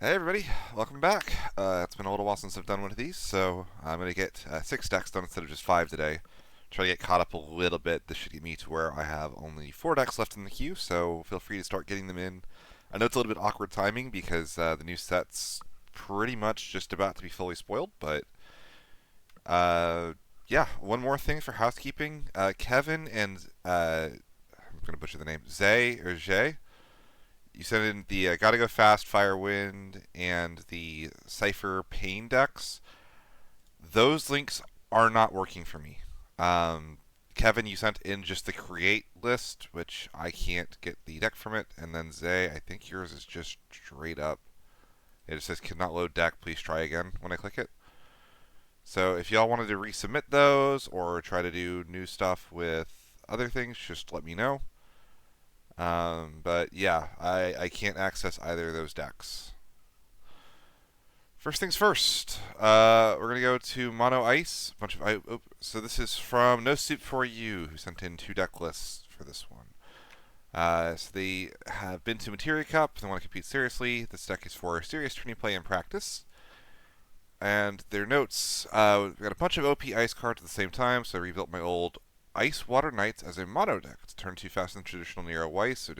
Hey everybody, welcome back. It's been a little while since I've done one of these, so I'm going to get 6 decks done instead of just 5 today. Try to get caught up a little bit. This should get me to where I have only 4 decks left in the queue, so feel free to start getting them in. I know it's a little bit awkward timing because the new set's pretty much just about to be fully spoiled, but uh, yeah, one more thing for housekeeping. Kevin and, I'm going to butcher the name, Zay, you sent in the Gotta Go Fast, Firewind, and the Cypher Pain decks. Those links are not working for me. Kevin, you sent in just the create list, which I can't get the deck from it. And then Zay, I think yours is just straight up. It just says cannot load deck, please try again when I click it. So if y'all wanted to resubmit those or try to do new stuff with other things, just let me know. But yeah, I can't access either of those decks. First things first, we're gonna go to Mono Ice. So this is from No Soup for You, who sent in 2 deck lists for this one. So they have been to Materia Cup. They want to compete seriously. This deck is for serious tourney play and practice. And their notes: we've got a bunch of OP Ice cards at the same time, so I rebuilt my old Ice Water Knights as a mono deck. It's turn 2 faster than traditional Nero Weiss.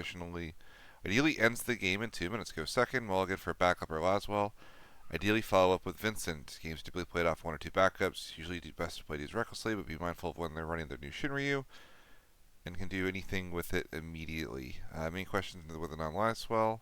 Ideally ends the game in 2 minutes. Go second. Mulligan for a backup or Laswell. Ideally follow up with Vincent. Games typically played off 1 or 2 backups. Usually do best to play these recklessly, but be mindful of when they're running their new Shinryu. And can do anything with it immediately. Main questions with a non-Laswell.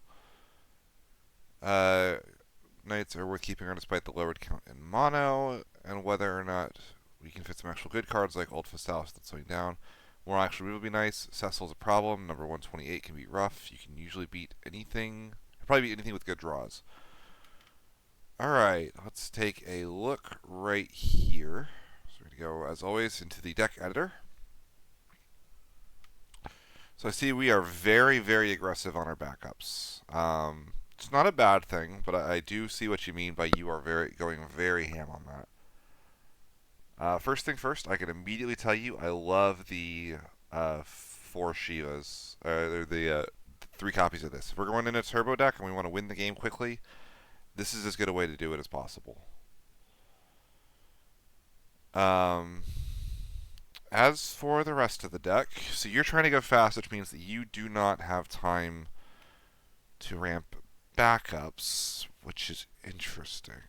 Knights are worth keeping on despite the lowered count in mono, and whether or not we can fit some actual good cards like Old Fastalis that's slowing down. More actual would be nice. Cecil's a problem. Number 128 can be rough. You can usually beat anything. Probably beat anything with good draws. Alright, let's take a look right here. So we're going to go, as always, into the deck editor. So I see we are very, very aggressive on our backups. It's not a bad thing, but I do see what you mean by you are going very ham on that. First thing first, I can immediately tell you I love the 4 Shivas, or the 3 copies of this. If we're going in a turbo deck and we want to win the game quickly, this is as good a way to do it as possible. As for the rest of the deck, so you're trying to go fast, which means that you do not have time to ramp backups, which is interesting.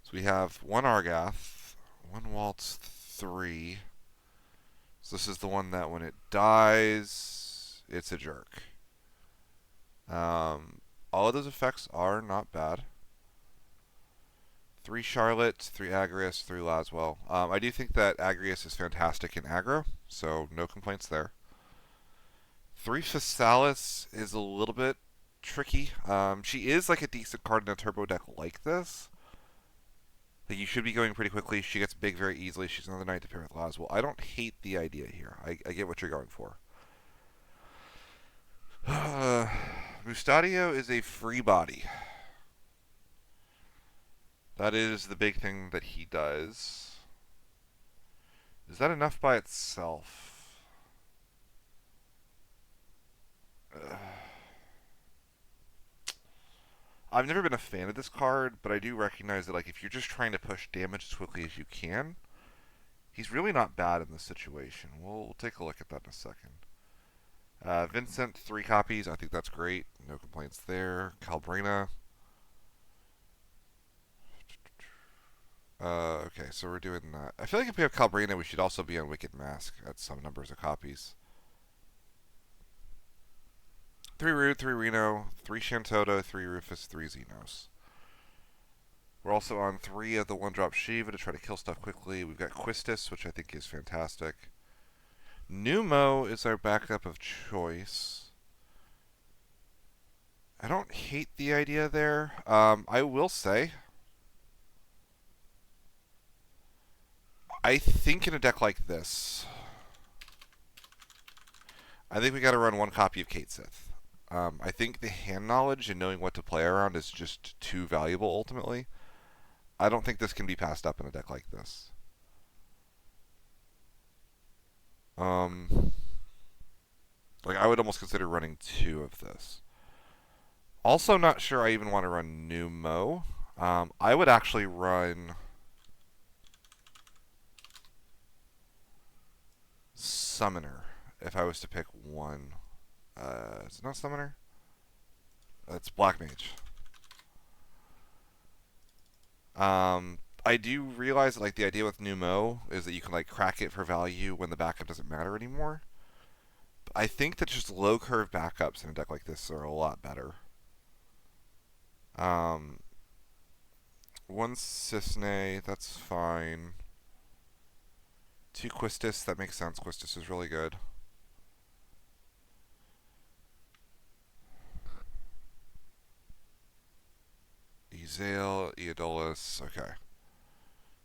So we have 1 Argath, 1 Waltz 3. So this is the one that when it dies, it's a jerk. All of those effects are not bad. 3 Charlotte, 3 Agrias, 3 Laswell. I do think that Agrias is fantastic in aggro, so no complaints there. 3 Fastalis is a little bit tricky. She is like a decent card in a turbo deck like this. Like you should be going pretty quickly. She gets big very easily. She's another knight to pair with Laswell. I don't hate the idea here. I get what you're going for. Mustadio is a free body. That is the big thing that he does. Is that enough by itself? I've never been a fan of this card, but I do recognize that like if you're just trying to push damage as quickly as you can, he's really not bad in this situation. We'll take a look at that in a second. Vincent, 3 copies. I think that's great. No complaints there. Calbrina. Okay, so we're doing that. I feel like if we have Calbrina, we should also be on Wicked Mask at some numbers of copies. 3 Rude, 3 Reno, 3 Shantoto, 3 Rufus, 3 Xenos. We're also on 3 of the 1-drop Shiva to try to kill stuff quickly. We've got Quistis, which I think is fantastic. Numo is our backup of choice. I don't hate the idea there. I will say, I think in a deck like this, I think we got to run 1 copy of Kate Sith. I think the hand knowledge and knowing what to play around is just too valuable ultimately. I don't think this can be passed up in a deck like this. Like I would almost consider running 2 of this. Also, not sure I even want to run Numo. I would actually run Summoner if I was to pick one. Is it not Summoner? It's Black Mage. I do realize that, like, the idea with Numo is that you can like crack it for value when the backup doesn't matter anymore. But I think that just low curve backups in a deck like this are a lot better. Um, One Cisne, that's fine. Two Quistis, that makes sense. Quistis is really good. Ezael, Eodolus, okay.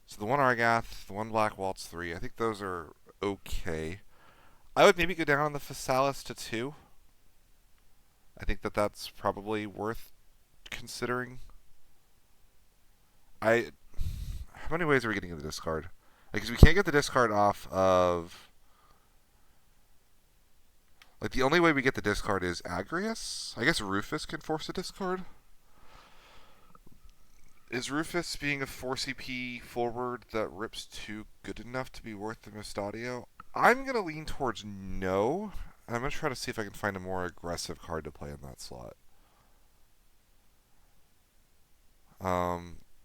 So the one Argath, the one Black Waltz 3, I think those are okay. I would maybe go down on the Physalis to 2. I think that that's probably worth considering. I How many ways are we getting the discard? Because we can't get the discard off of. Like, the only way we get the discard is Agrius? I guess Rufus can force a discard. Is Rufus being a 4 CP forward that rips 2 good enough to be worth the Mustadio? I'm going to lean towards no. I'm going to try to see if I can find a more aggressive card to play in that slot.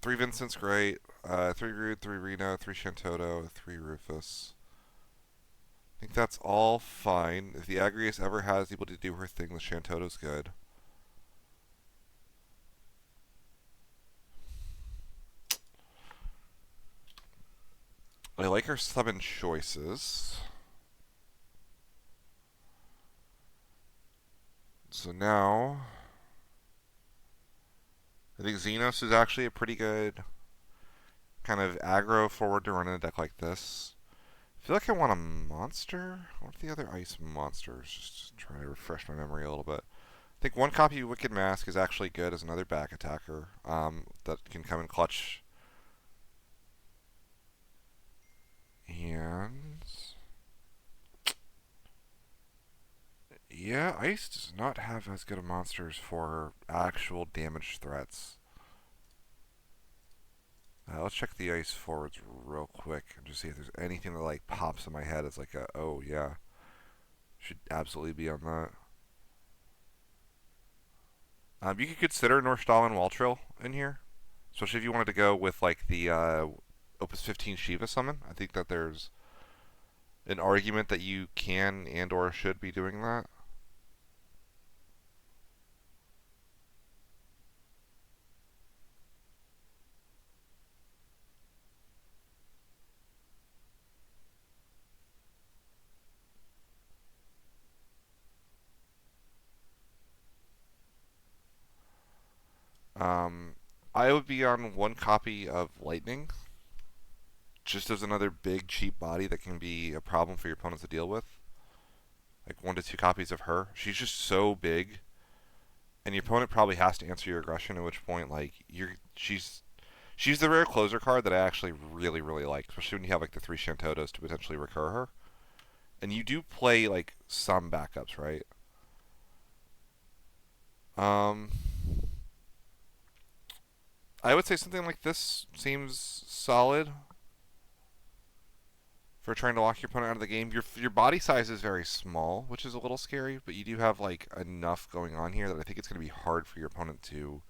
3 Vincent's great. 3 Rude, 3 Reno, 3 Shantoto, 3 Rufus. I think that's all fine. If the Agrius ever has able to do her thing, the Shantoto's good. I like our summon choices. So now, I think Xenos is actually a pretty good kind of aggro forward to run in a deck like this. I feel like I want a monster. What are the other ice monsters? Just trying to refresh my memory a little bit. I think one copy of Wicked Mask is actually good as another back attacker that can come in clutch. And yeah, Ice does not have as good of monsters for actual damage threats. Let's check the Ice forwards real quick and just see if there's anything that like pops in my head as like a, oh yeah, should absolutely be on that. You could consider Northstal and Waltrill in here, especially if you wanted to go with like the Opus 15 Shiva summon. I think that there's an argument that you can and or should be doing that. Um, I would be on one copy of Lightning, just as another big cheap body that can be a problem for your opponents to deal with. Like 1 to 2 copies of her. She's just so big, and your opponent probably has to answer your aggression. At which point, like she's the rare closer card that I actually really like, especially when you have like the 3 Shantotos to potentially recur her. And you do play like some backups, right? Um, I would say something like this seems solid for trying to lock your opponent out of the game. Your body size is very small, which is a little scary, but you do have like enough going on here that I think it's going to be hard for your opponent to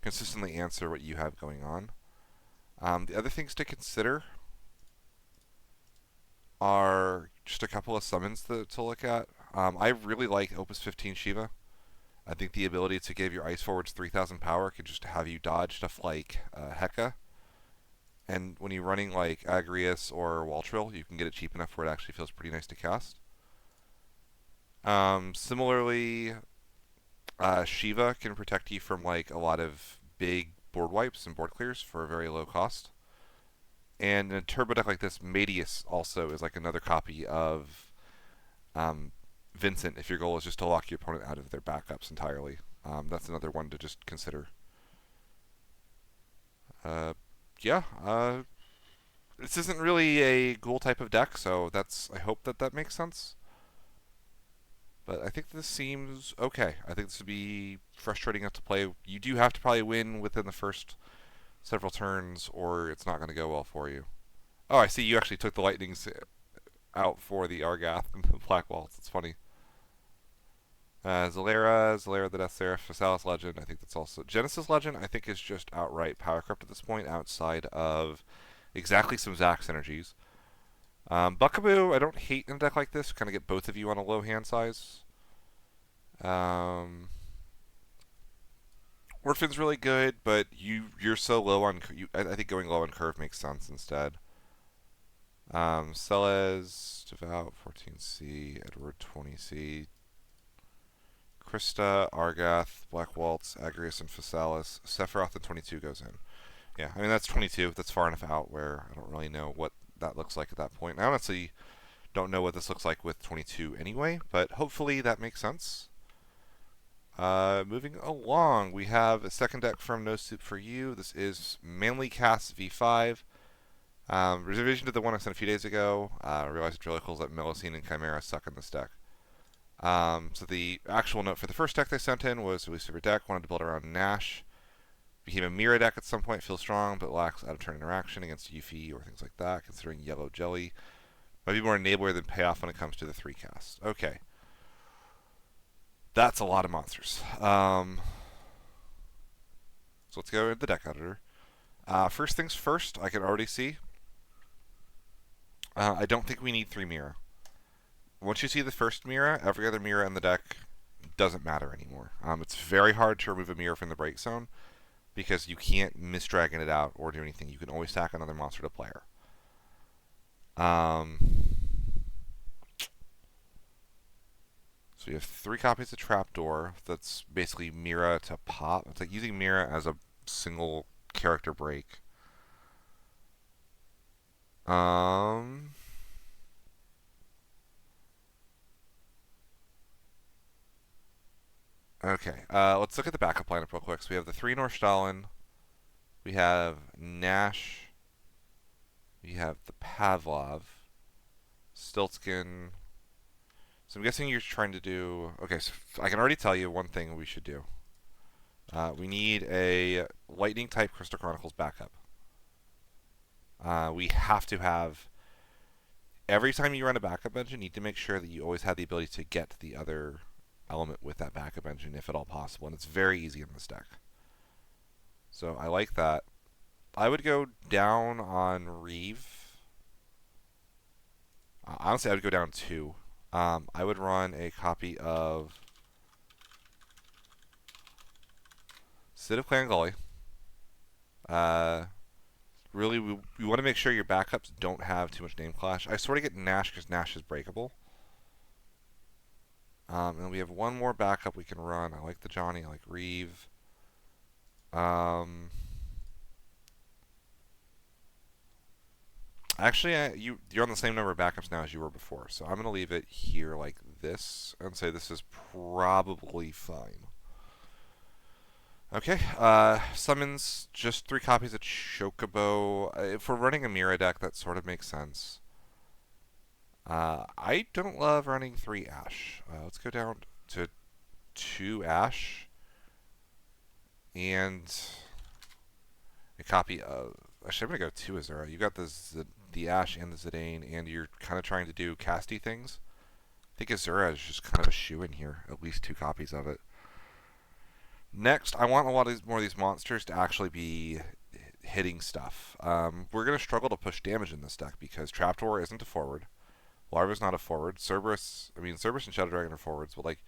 consistently answer what you have going on. The other things to consider are just a couple of summons to look at. I really like Opus 15 Shiva. I think the ability to give your ice forwards 3,000 power can just have you dodge stuff like Heka. And when you're running like Agrius or Waltrill, you can get it cheap enough where it actually feels pretty nice to cast. Similarly, Shiva can protect you from like a lot of big board wipes and board clears for a very low cost. And in a turbo deck like this, Madius also is like another copy of Vincent if your goal is just to lock your opponent out of their backups entirely. That's another one to just consider. Yeah, this isn't really a ghoul type of deck, so I hope that makes sense. But I think this seems okay. I think this would be frustrating enough to play. You do have to probably win within the first several turns, or it's not going to go well for you. Oh, I see you actually took the lightnings out for the Argath and the Black Waltz. It's funny. Zalera the Death Seraph, Phasalis Legend. I think that's also Genesis Legend. I think is just outright power corrupt at this point, outside of exactly some Zax energies. Buckaboo, I don't hate in a deck like this. Kind of get both of you on a low hand size. Orphan's really good, but you're so low on. I think going low on curve makes sense instead. Celes, Devout, 14C, Edward, 20C, Krista, Argath, Black Waltz, Agrius, and Phasalis. Sephiroth and 22 goes in. Yeah, I mean, that's 22. That's far enough out where I don't really know what that looks like at that point. I honestly don't know what this looks like with 22 anyway, but hopefully that makes sense. Moving along, we have a second deck from No Soup for You. This is Manly Cast V5. Revision to the one I sent a few days ago. I realized it's really cool that Melusine and Chimera suck in this deck. So the actual note for the first deck they sent in was release of your deck. Wanted to build around Nash. Became a Mira deck at some point. Feels strong, but lacks out-of-turn interaction against Yuffie or things like that, considering Yellow Jelly. Might be more enabler than payoff when it comes to the 3 cast. Okay. That's a lot of monsters. So let's go into the deck editor. First things first, I can already see. I don't think we need 3 Mira. Once you see the first Mira, every other Mira in the deck doesn't matter anymore. It's very hard to remove a Mira from the break zone because you can't misdragon it out or do anything. You can always stack another monster to player. So we have 3 copies of Trapdoor. That's basically Mira to pop. It's like using Mira as a single character break. Okay, let's look at the backup lineup real quick. So we have the 3 Northstalin. We have Nash. We have the Pavlov. Stiltskin. So I'm guessing you're trying to do... Okay, so I can already tell you one thing we should do. We need a Lightning-type Crystal Chronicles backup. We have to have... Every time you run a backup engine, you need to make sure that you always have the ability to get the other element with that backup engine, if at all possible. And it's very easy in this deck. So I like that. I would go down on Reeve. Honestly, I would go down 2. I would run a copy of Sid of Clan Gully. Really, we want to make sure your backups don't have too much name clash. I sort of get Nash because Nash is breakable. And we have one more backup we can run. I like the Johnny. I like Reeve. Actually, you're on the same number of backups now as you were before, so I'm going to leave it here like this and say this is probably fine. Okay, summons just 3 copies of Chocobo. If we're running a Mira deck, that sort of makes sense. I don't love running 3 Ash. Let's go down to 2 Ash and a copy of... Actually, I'm going to go 2 Azura. You got the Ash and the Zidane, and you're kind of trying to do casty things. I think Azura is just kind of a shoe in here. At least 2 copies of it. Next, I want a lot of more of these monsters to actually be hitting stuff. We're going to struggle to push damage in this deck because Trapdoor isn't a forward. Larva's not a forward. Cerberus and Shadow Dragon are forwards, but like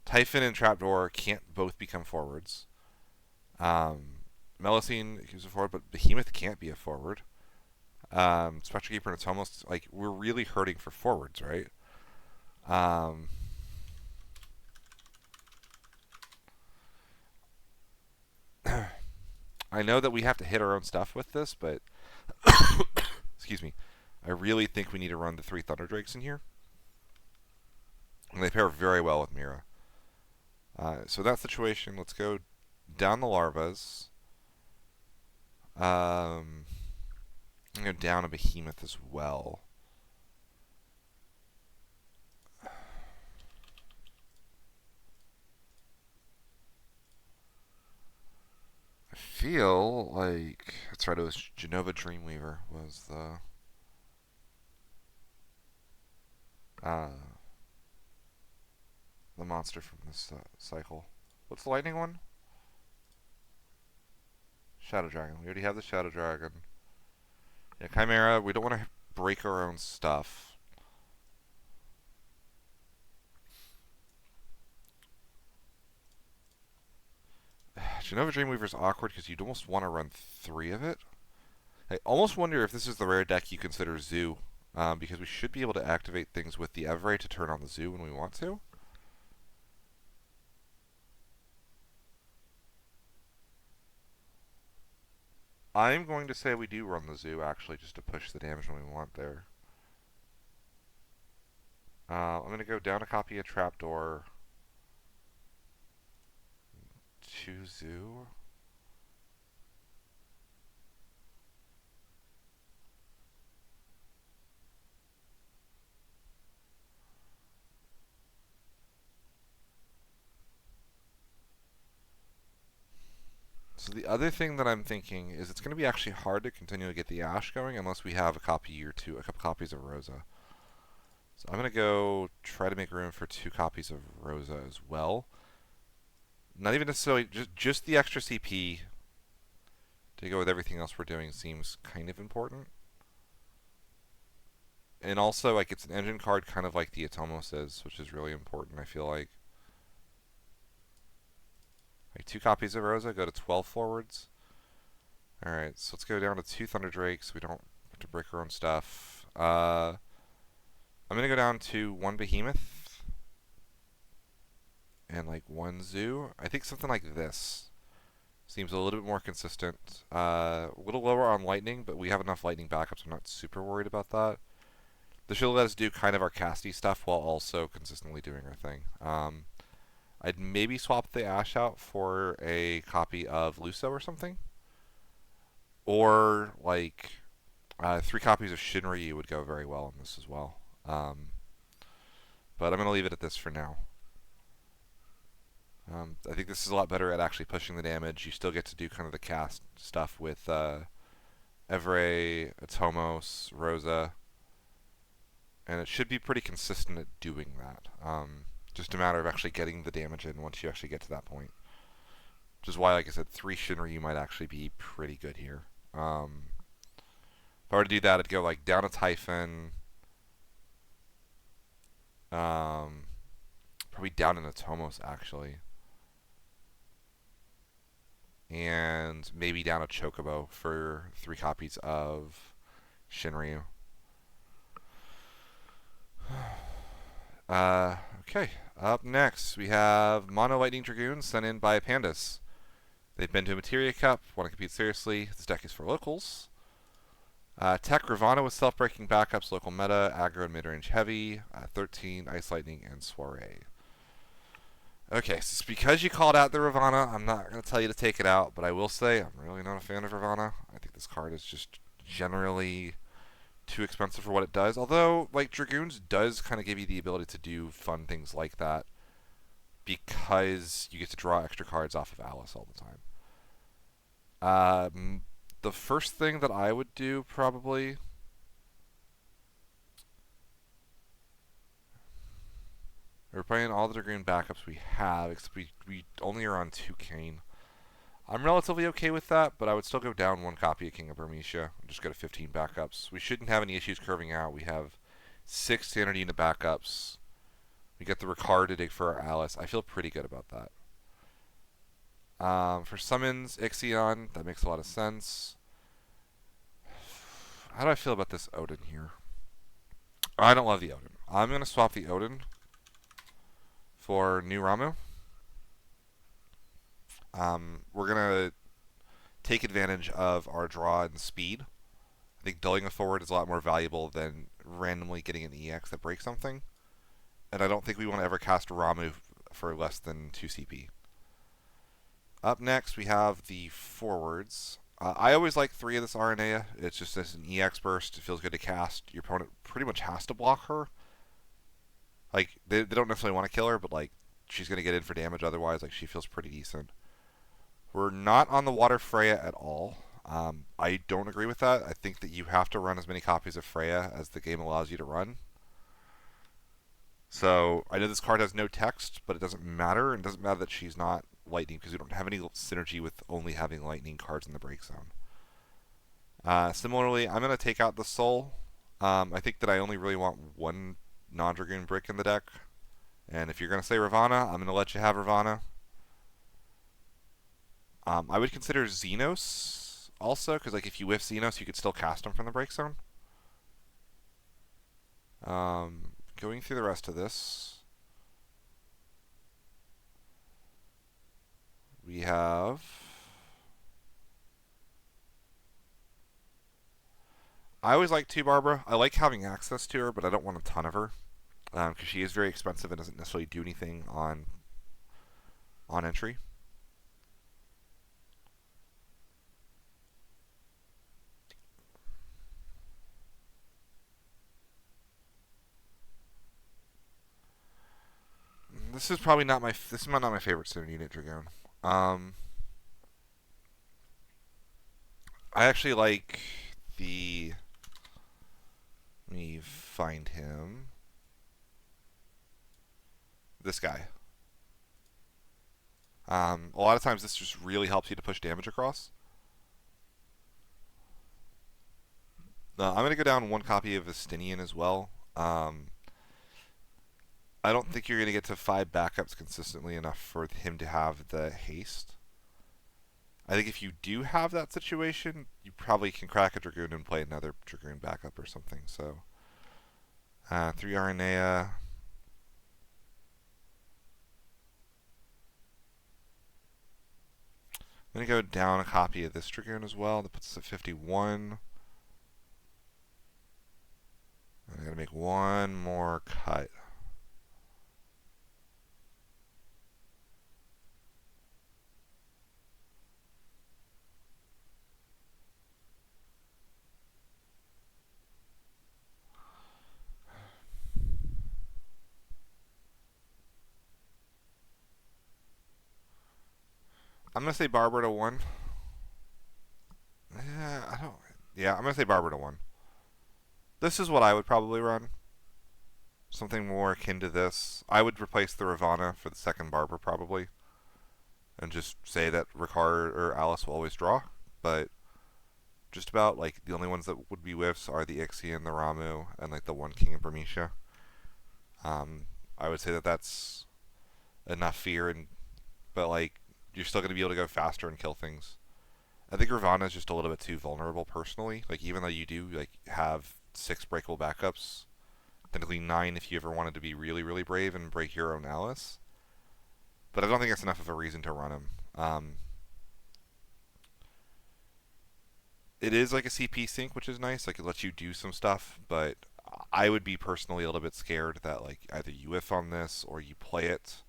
Typhon and Trapdoor can't both become forwards. Melusine is a forward, but Behemoth can't be a forward. Spectre Keeper, and it's almost like we're really hurting for forwards, right? I know that we have to hit our own stuff with this, but excuse me. I really think we need to run the 3 Thunder Drakes in here. And they pair very well with Mira. So in that situation, let's go down the Larvas. I'm going to go down a Behemoth as well. feel like that's right. It was Genova Dreamweaver was uh, the monster from this cycle. What's the lightning one? Shadow Dragon. We already have the Shadow Dragon. Yeah, Chimera. We don't want to break our own stuff. Genova Dreamweaver is awkward because you'd almost want to run 3 of it. I almost wonder if this is the rare deck you consider Zoo, because we should be able to activate things with the Everay to turn on the Zoo when we want to. I'm going to say we do run the Zoo, actually, just to push the damage when we want there. I'm going to go down a copy of Trapdoor to Zoo. So the other thing that I'm thinking is it's going to be actually hard to continue to get the Ash going unless we have a copy or two, a couple copies of Rosa. So I'm going to go try to make room for 2 copies of Rosa as well. Not even necessarily, just the extra CP to go with everything else we're doing seems kind of important. And also, like, it's an engine card kind of like the Atomos is, which is really important, I feel like. Like 2 copies of Rosa, go to 12 forwards. Alright, so let's go down to 2 Thunder Drakes. We don't have to break our own stuff. I'm going to go down to 1 Behemoth. And like 1 Zoo. I think something like this seems a little bit more consistent. A little lower on Lightning, but we have enough Lightning backups. I'm not super worried about that. This should let us do kind of our casty stuff while also consistently doing our thing. I'd maybe swap the Ash out for a copy of Luso or something. Or, like, 3 copies of Shinryu would go very well in this as well. But I'm going to leave it at this for now. I think this is a lot better at actually pushing the damage. You still get to do kind of the cast stuff with Evray, Atomos, Rosa. And it should be pretty consistent at doing that. Just a matter of actually getting the damage in once you actually get to that point. Which is why, like I said, 3 Shinryu might actually be pretty good here. If I were to do that, I'd go like down a Typhon. Probably down an Atomos, actually. And maybe down a Chocobo for 3 copies of Shinryu. Okay, up next we have Mono Lightning Dragoons sent in by Pandas. They've been to a Materia Cup, want to compete seriously. This deck is for locals. Tech Ravana with self-breaking backups, local meta, aggro and mid-range heavy, 13, Ice Lightning, and Soiree. Okay, so because you called out the Ravana, I'm not going to tell you to take it out, but I will say I'm really not a fan of Ravana. I think this card is just generally too expensive for what it does. Although, like, Dragoons does kind of give you the ability to do fun things like that because you get to draw extra cards off of Alice all the time. The first thing that I would do, probably, we're playing all the Dragoon backups we have, except we only are on 2 Kane. I'm relatively okay with that, but I would still go down 1 copy of King of Burmecia and just go to 15 backups. We shouldn't have any issues curving out. We have 6 standard unit backups. We get the Ricard to dig for our Alice. I feel pretty good about that. For summons, Ixion, that makes a lot of sense. How do I feel about this Odin here? I don't love the Odin. I'm going to swap the Odin for New Ramu. We're going to take advantage of our draw and speed. I think dulling a forward is a lot more valuable than randomly getting an EX that breaks something. And I don't think we want to ever cast Ramu for less than 2 CP. Up next, we have the forwards. I always like 3 of this RNA. It's just as an EX burst. It feels good to cast. Your opponent pretty much has to block her. Like, they don't necessarily want to kill her, but, like, she's going to get in for damage otherwise. Like, she feels pretty decent. We're not on the water Freya at all. I don't agree with that. I think that you have to run as many copies of Freya as the game allows you to run. So I know this card has no text, but it doesn't matter. And it doesn't matter that she's not lightning because we don't have any synergy with only having lightning cards in the break zone. Similarly, I'm going to take out the soul. I think that I only really want one non-dragoon brick in the deck. And if you're going to say Ravana, I'm going to let you have Ravana. I would consider Xenos also, because like if you whiff Xenos, you could still cast him from the break zone. Going through the rest of this, we have I always like to Barbara. I like having access to her, but I don't want a ton of her because she is very expensive and doesn't necessarily do anything on entry. This is probably not my favorite Center Unit Dragoon. I actually like the. Let me find him. This guy. A lot of times this just really helps you to push damage across. I'm going to go down one copy of Vestinian as well. I don't think you're going to get to 5 backups consistently enough for him to have the haste. I think if you do have that situation, you probably can crack a Dragoon and play another Dragoon backup or something. So, 3 Aranea. I'm going to go down a copy of this Dragoon as well. That puts us at 51. I'm going to make one more cut. I'm going to say Barbara to 1. Yeah, I'm going to say Barbara to 1. This is what I would probably run. Something more akin to this. I would replace the Ravana for the second Barbara probably. And just say that Ricard or Alice will always draw. But just about like the only ones that would be whiffs are the Ixion, the Ramu, and like the one King of Burmecia. I would say that that's enough fear, but like you're still going to be able to go faster and kill things. I think Ravana is just a little bit too vulnerable personally. Like even though you do like have 6 breakable backups, technically 9 if you ever wanted to be really really brave and break your own Alice. But I don't think that's enough of a reason to run him. It is like a CP sync, which is nice. Like it lets you do some stuff, but I would be personally a little bit scared that like either you whiff on this or you play it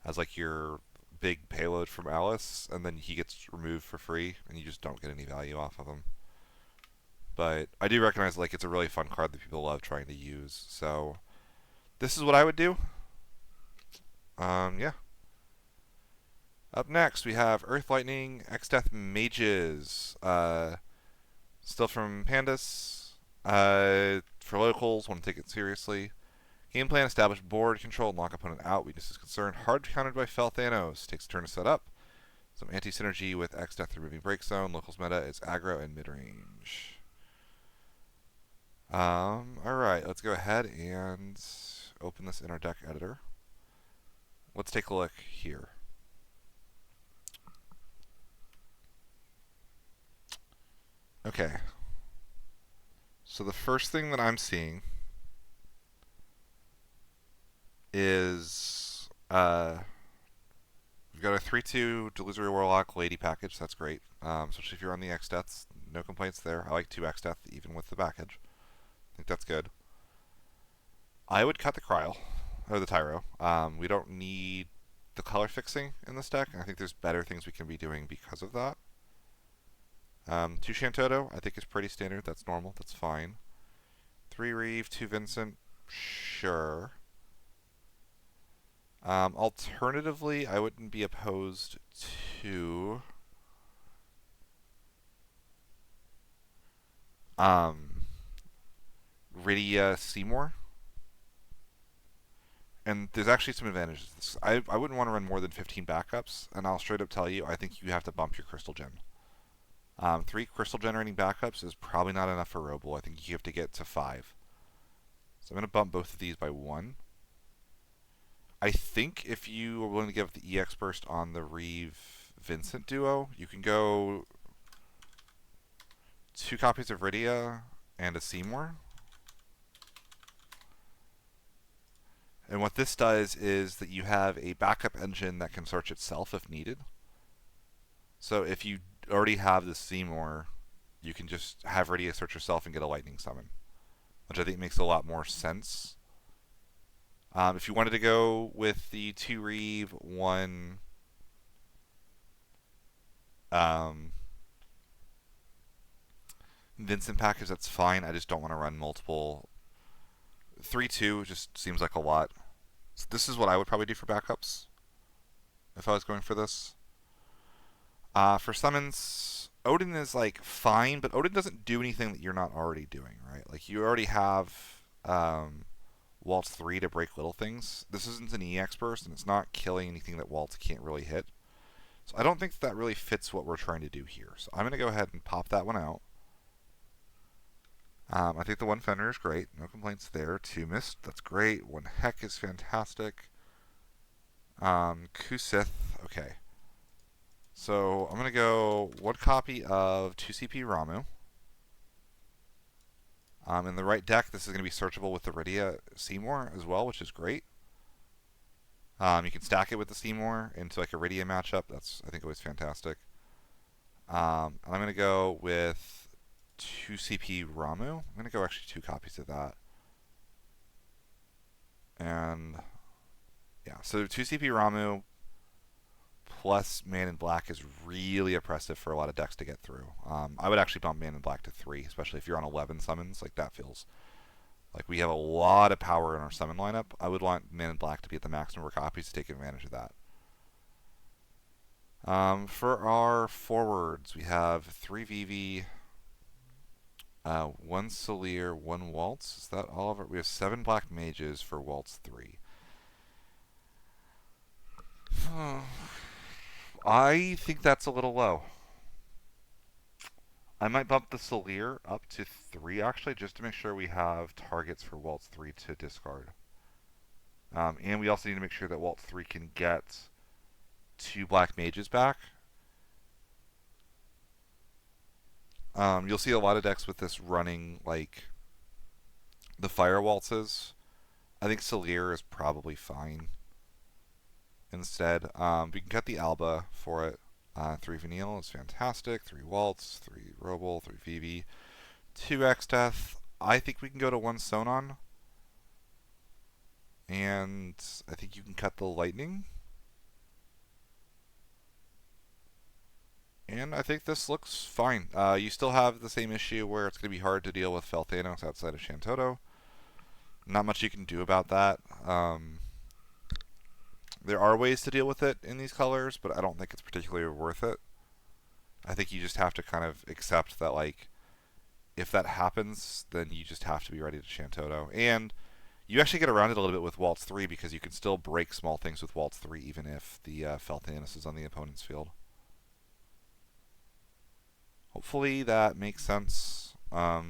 as like your big payload from Alice, and then he gets removed for free, and you just don't get any value off of him. But I do recognize like it's a really fun card that people love trying to use. So this is what I would do. Yeah. Up next, we have Earth Lightning, X-Death Mages. Still from Pandas. For locals, want to take it seriously. Game plan, establish board control, and lock opponent out. Weakness is concerned. Hard countered by Fel Thanos. Takes a turn to set up. Some anti-synergy with X-Death removing Break Zone. Locals meta is aggro and mid-range. Alright, let's go ahead and open this in our deck editor. Let's take a look here. Okay. So the first thing that I'm seeing is we've got a 3/2 Delusory Warlock Lady package. That's great. Especially if you're on the X-Deaths. No complaints there. I like 2 X-Death even with the package. I think that's good. I would cut the Cryo, or the Tyro. We don't need the color fixing in this deck. I think there's better things we can be doing because of that. 2 Shantoto, I think is pretty standard. That's normal. That's fine. 3 Reeve, 2 Vincent. Sure. Alternatively, I wouldn't be opposed to Rydia Seymour. And there's actually some advantages. I wouldn't want to run more than 15 backups, and I'll straight up tell you, I think you have to bump your crystal gen. 3 crystal generating backups is probably not enough for Roble. I think you have to get to 5. So I'm going to bump both of these by 1. I think if you are willing to give the EX burst on the Reeve Vincent duo, you can go 2 copies of Rydia and a Seymour. And what this does is that you have a backup engine that can search itself if needed. So if you already have the Seymour, you can just have Rydia search yourself and get a lightning summon, which I think makes a lot more sense. If you wanted to go with the 2 Reeve, 1 Vincent package, that's fine. I just don't want to run multiple. 3-2 just seems like a lot. So this is what I would probably do for backups if I was going for this. For summons, Odin is like fine, but Odin doesn't do anything that you're not already doing, right? Like you already have Waltz 3 to break little things. This isn't an EX burst, and it's not killing anything that Waltz can't really hit. So I don't think that really fits what we're trying to do here. So I'm going to go ahead and pop that one out. I think the 1 Fender is great. No complaints there. 2 Mist, that's great. 1 Heck is fantastic. Kusith, okay. So I'm going to go 1 copy of 2CP Ramu. In the right deck, this is going to be searchable with the Rydia Seymour as well, which is great. You can stack it with the Seymour into like a Rydia matchup. That's, I think, always fantastic. I'm going to go with 2CP Ramu. I'm going to go actually 2 copies of that. And yeah, so 2CP Ramu plus Man in Black is really oppressive for a lot of decks to get through. I would actually bump Man in Black to 3, especially if you're on 11 summons. Like that feels like we have a lot of power in our summon lineup. I would want Man in Black to be at the max number of copies to take advantage of that. For our forwards, we have 3 Vivi, 1 Solier, 1 Waltz. Is that all of it? We have 7 Black Mages for Waltz 3. I think that's a little low. I might bump the Solier up to 3, actually, just to make sure we have targets for Waltz 3 to discard. And we also need to make sure that Waltz 3 can get 2 Black Mages back. You'll see a lot of decks with this running, like, the Fire Waltzes. I think Solier is probably fine instead. We can cut the Alba for it. 3 Vanille is fantastic. 3 Waltz, 3 Roble, 3 Vivi, 2 X-Death. I think we can go to 1 Sonon. And I think you can cut the Lightning. And I think this looks fine. You still have the same issue where it's going to be hard to deal with Fel Thanos outside of Shantoto. Not much you can do about that. There are ways to deal with it in these colors, but I don't think it's particularly worth it. I think you just have to kind of accept that, like, if that happens, then you just have to be ready to Shantoto. And you actually get around it a little bit with Waltz 3 because you can still break small things with Waltz 3 even if the Fel Thanos is on the opponent's field. Hopefully that makes sense. I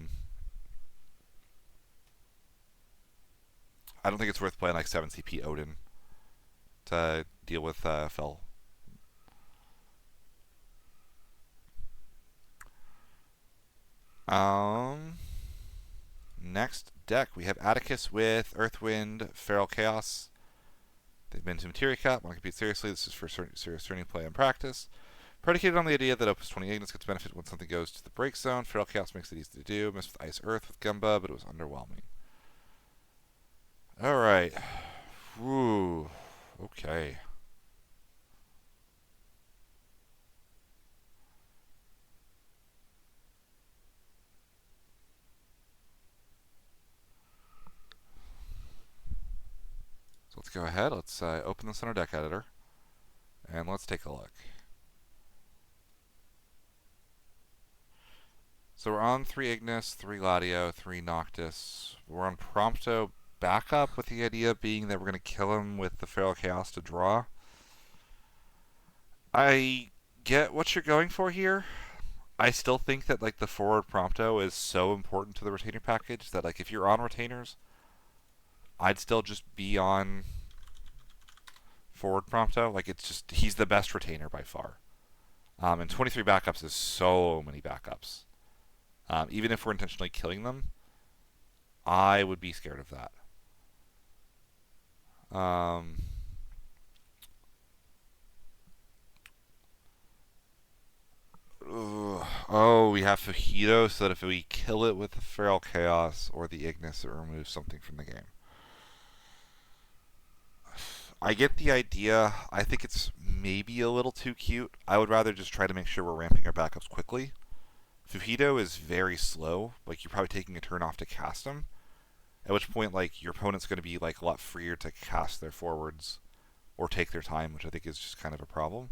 don't think it's worth playing like 7 CP Odin to deal with Fel. Next deck, we have Atticus with Earthwind, Feral Chaos. They've been to Materia Cap. Want to compete seriously? This is for serious turning play and practice. Predicated on the idea that Opus 20 Agnes gets benefit when something goes to the break zone. Feral Chaos makes it easy to do. Missed with Ice Earth with Gumba, but it was underwhelming. Alright. Whew. Okay. So let's go ahead. Let's open this in our deck editor. And let's take a look. So we're on 3 Ignis, 3 Gladio, 3 Noctis. We're on Prompto backup with the idea being that we're going to kill him with the Feral Chaos to draw. I get what you're going for here. I still think that like the forward Prompto is so important to the retainer package that like if you're on retainers, I'd still just be on forward Prompto. Like it's just he's the best retainer by far. And 23 backups is so many backups. Even if we're intentionally killing them, I would be scared of that. Oh, we have Fajito so that if we kill it with the Feral Chaos or the Ignis, it removes something from the game. I get the idea. I think it's maybe a little too cute. I would rather just try to make sure we're ramping our backups quickly. Fujito is very slow. Like, you're probably taking a turn off to cast him. At which point, like, your opponent's going to be, like, a lot freer to cast their forwards or take their time, which I think is just kind of a problem.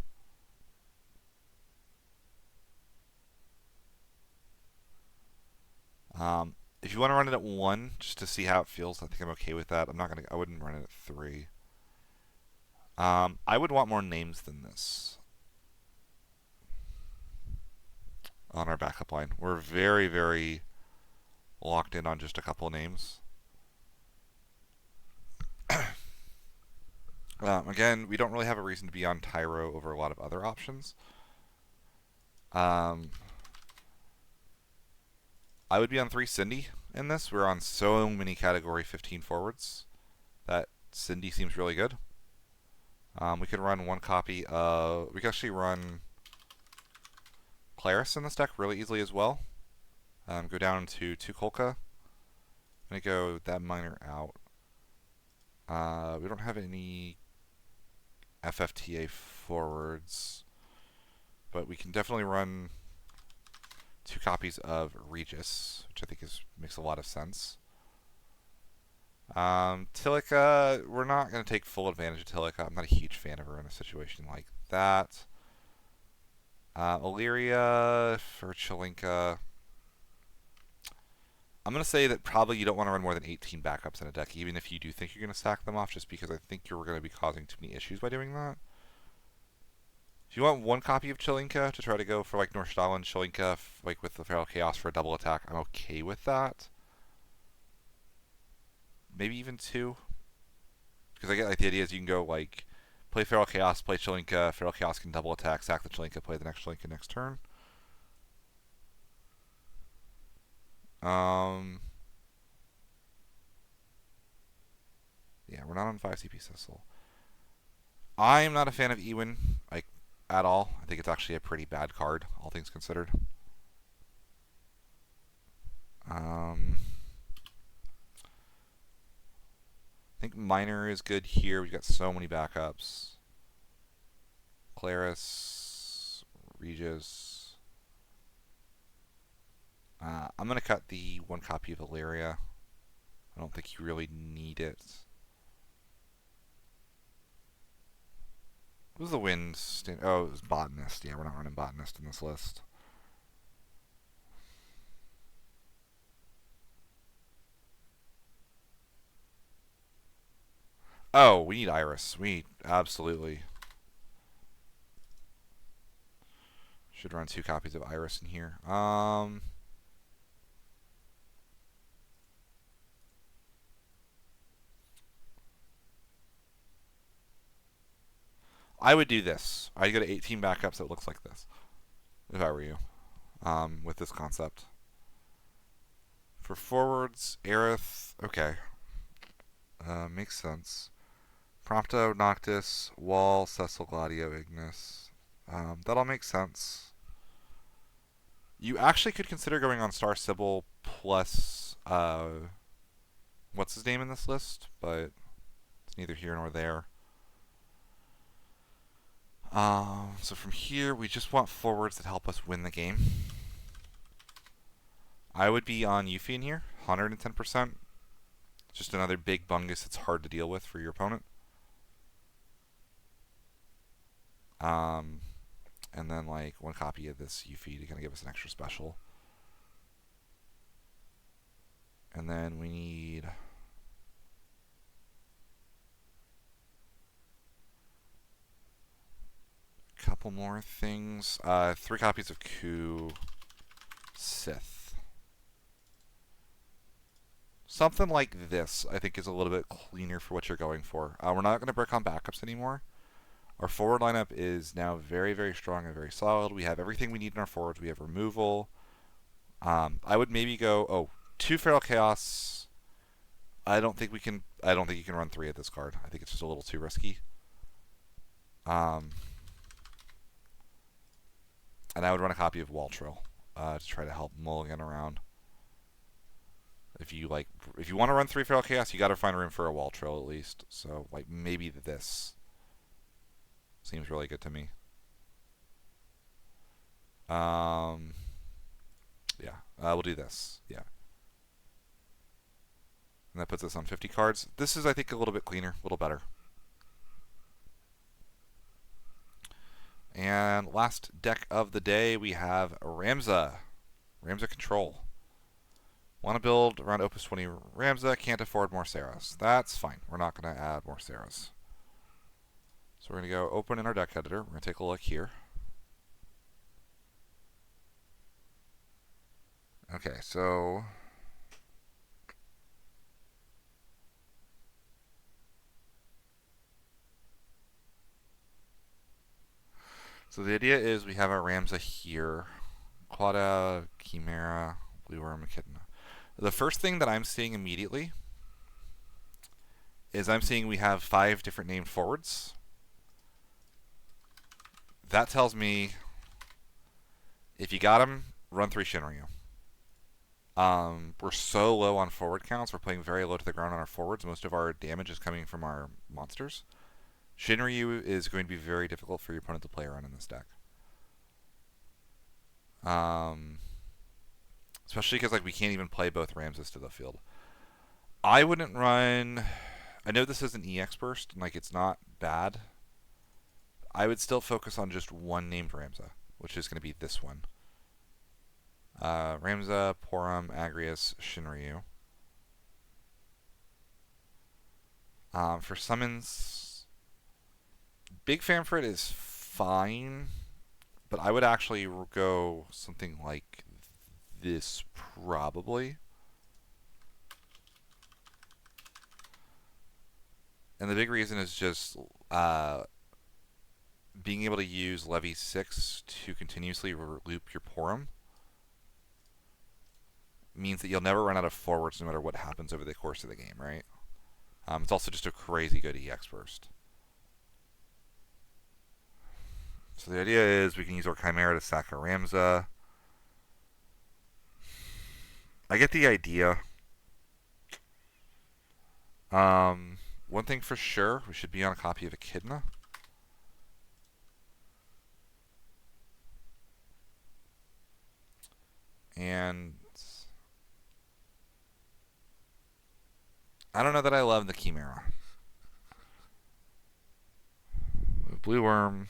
If you want to run it at 1, just to see how it feels, I think I'm okay with that. I wouldn't run it at 3. I would want more names than this on our backup line. We're very, very locked in on just a couple of names. Again, we don't really have a reason to be on Tyro over a lot of other options. I would be on 3 Cindy in this. We're on so many category 15 forwards that Cindy seems really good. We could run one copy of... We could actually run Claris in this deck really easily as well. Go down to 2 Kolka. I'm going to go that miner out. We don't have any FFTA forwards, but we can definitely run 2 copies of Regis, which I think makes a lot of sense. Tilica, we're not going to take full advantage of Tilica. I'm not a huge fan of her in a situation like that. Illyria for Chelinka. I'm going to say that probably you don't want to run more than 18 backups in a deck, even if you do think you're going to stack them off, just because I think you're going to be causing too many issues by doing that. If you want 1 copy of Chelinka to try to go for like Northstalin Chelinka, like with the Feral Chaos for a double attack, I'm okay with that. Maybe even 2. Because I get like the idea is you can go like play Feral Chaos, play Chelinka, Feral Chaos can double attack, sack the Chelinka, play the next Chelinka next turn. Yeah, we're not on 5 CP Cecil. I'm not a fan of Ewin, like, at all. I think it's actually a pretty bad card, all things considered. I think Miner is good here. We've got so many backups. Claris, Regis. I'm going to cut the 1 copy of Illyria. I don't think you really need it. What was the wind? Oh, it was Botanist. Yeah, we're not running Botanist in this list. Oh, we need Iris. We absolutely should run 2 copies of Iris in here. I would do this. I'd go to 18 backups that looks like this, if I were you, with this concept. For forwards, Aerith, okay. Makes sense. Prompto, Noctis, Wall, Cecil, Gladio, Ignis. That all makes sense. You actually could consider going on Star Sybil plus, what's his name in this list? But it's neither here nor there. So from here, we just want forwards that help us win the game. I would be on Yuffie in here, 110%. Just another big bungus that's hard to deal with for your opponent. And then like 1 copy of this Yuffie to kind of give us an extra special. And then we need a couple more things. 3 copies of Ku Sith. Something like this, I think, is a little bit cleaner for what you're going for. We're not going to brick on backups anymore. Our forward lineup is now very, very strong and very solid. We have everything we need in our forwards. We have removal. I would maybe go, 2 Feral Chaos. I don't think you can run 3 at this card. I think it's just a little too risky. And I would run a copy of Waltrill to try to help mulligan around. If you want to run 3 Feral Chaos, you got to find room for a Waltrill at least. So like maybe this seems really good to me. Yeah, we'll do this. Yeah. And that puts us on 50 cards. This is, I think, a little bit cleaner, a little better. And last deck of the day, we have Ramza. Ramza Control. Want to build around Opus 20 Ramza, can't afford more Saras. That's fine. We're not going to add more Saras. So we're going to go open in our deck editor. We're going to take a look here. Okay, so the idea is we have our Ramza here. Quada, Chimera, Blue Worm, Echidna. The first thing that I'm seeing immediately is I'm seeing we have 5 different named forwards. That tells me if you got him, run 3 Shinryu. We're so low on forward counts. We're playing very low to the ground on our forwards. Most of our damage is coming from our monsters. Shinryu is going to be very difficult for your opponent to play around in this deck. Especially because we can't even play both Ramses to the field. I wouldn't run. I know this is an EX burst, and it's not bad. I would still focus on just one named Ramza, which is going to be this one. Ramza, Porum, Agrius, Shinryu. For summons, Big Famfrit is fine, but I would actually go something like this probably. And the big reason is just being able to use Levy 6 to continuously loop your Porum means that you'll never run out of forwards no matter what happens over the course of the game, right? It's also just a crazy good EX burst. So the idea is we can use our Chimera to sack a Ramza. I get the idea. One thing for sure, we should be on a copy of Echidna. And I don't know that I love the Chimera. Blue Worm.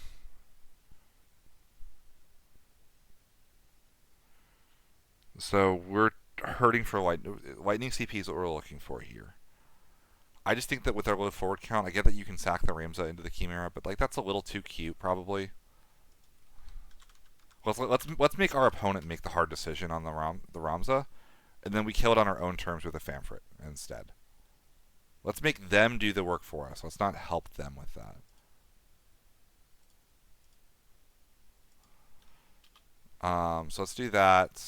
So we're hurting for lightning CP is what we're looking for here. I just think that with our low forward count, I get that you can sack the Ramza into the Chimera, but that's a little too cute, probably. Let's make our opponent make the hard decision on the Ramza, and then we kill it on our own terms with a Famfrit instead. Let's make them do the work for us. Let's not help them with that. So let's do that.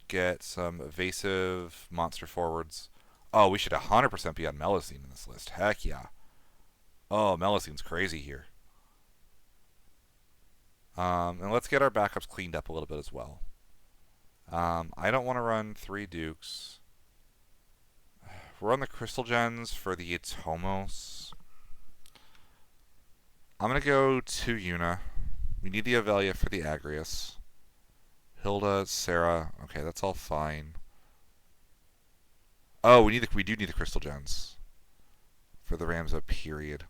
Get some evasive monster forwards. Oh, we should 100% be on Melusine in this list. Heck yeah. Oh, Melusine's crazy here. And let's get our backups cleaned up a little bit as well. I don't want to run 3 Dukes. We're on the Crystal Gens for the Atomos. I'm going to go 2 Yuna. We need the Avelia for the Agrius. Hilda, Sarah. Okay, that's all fine. Oh, we do need the Crystal Gens for the Ramza, period.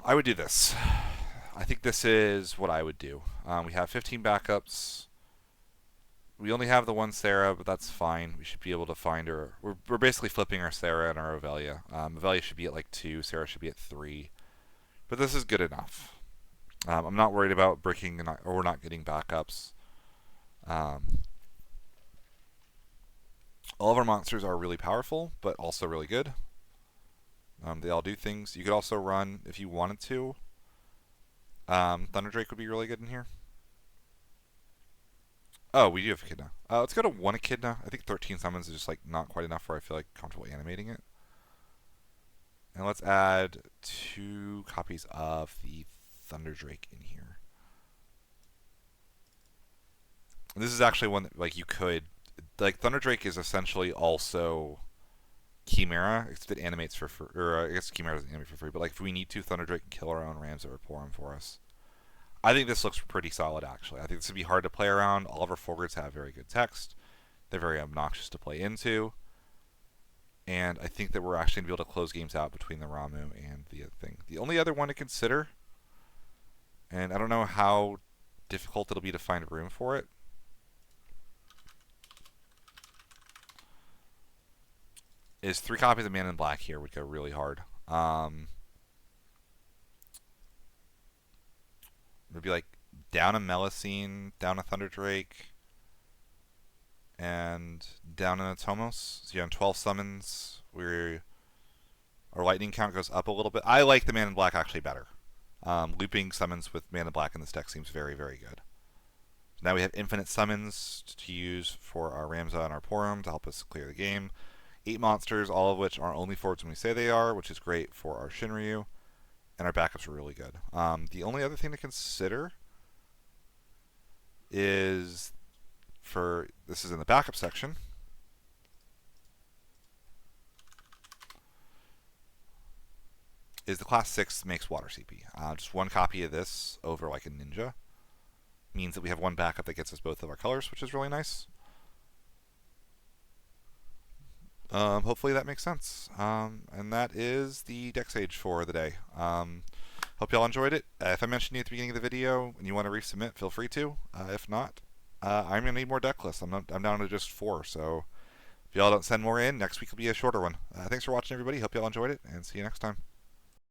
I would do this. I think this is what I would do. We have 15 backups. We only have the one Sarah, but that's fine. We should be able to find her. We're basically flipping our Sarah and our Ovelia. Ovelia should be at like 2. Sarah should be at 3. But this is good enough. I'm not worried about breaking or we're not getting backups. All of our monsters are really powerful, but also really good. They all do things. You could also run, if you wanted to, Thunder Drake would be really good in here. Oh, we do have Echidna. Let's go to 1 Echidna. I think 13 summons is just like not quite enough where I feel like comfortable animating it. And let's add 2 copies of the Thunder Drake in here. And this is actually one that like you could, like Thunder Drake is essentially also Chimera, except it animates for free. Or I guess Chimera doesn't animate for free, but like if we need to, Thunder Drake can kill our own Rams or pour them for us. I think this looks pretty solid, actually. I think this would be hard to play around. All of our forwards have very good text. They're very obnoxious to play into. And I think that we're actually going to be able to close games out between the Ramu and the other thing. The only other one to consider, and I don't know how difficult it'll be to find room for it, is 3 copies of Man in Black here would go really hard. It would be like down a Melusine, down a Thunder Drake, and down an Atomos. So you have 12 summons. Our lightning count goes up a little bit. I like the Man in Black actually better. Looping summons with Man in Black in this deck seems very, very good. Now we have infinite summons to use for our Ramza and our Porum to help us clear the game. 8 monsters, all of which are only forwards when we say they are, which is great for our Shinryu. And our backups are really good. The only other thing to consider is this is in the backup section. Is the class 6 makes water CP. Just 1 copy of this over like a ninja means that we have 1 backup that gets us both of our colors, which is really nice. Hopefully that makes sense. And that is the deck sage for the day. Hope y'all enjoyed it. If I mentioned you at the beginning of the video and you want to resubmit, feel free to. If not, I'm going to need more deck lists. I'm down to just 4, so if y'all don't send more in, next week will be a shorter one. Thanks for watching, everybody. Hope y'all enjoyed it, and see you next time.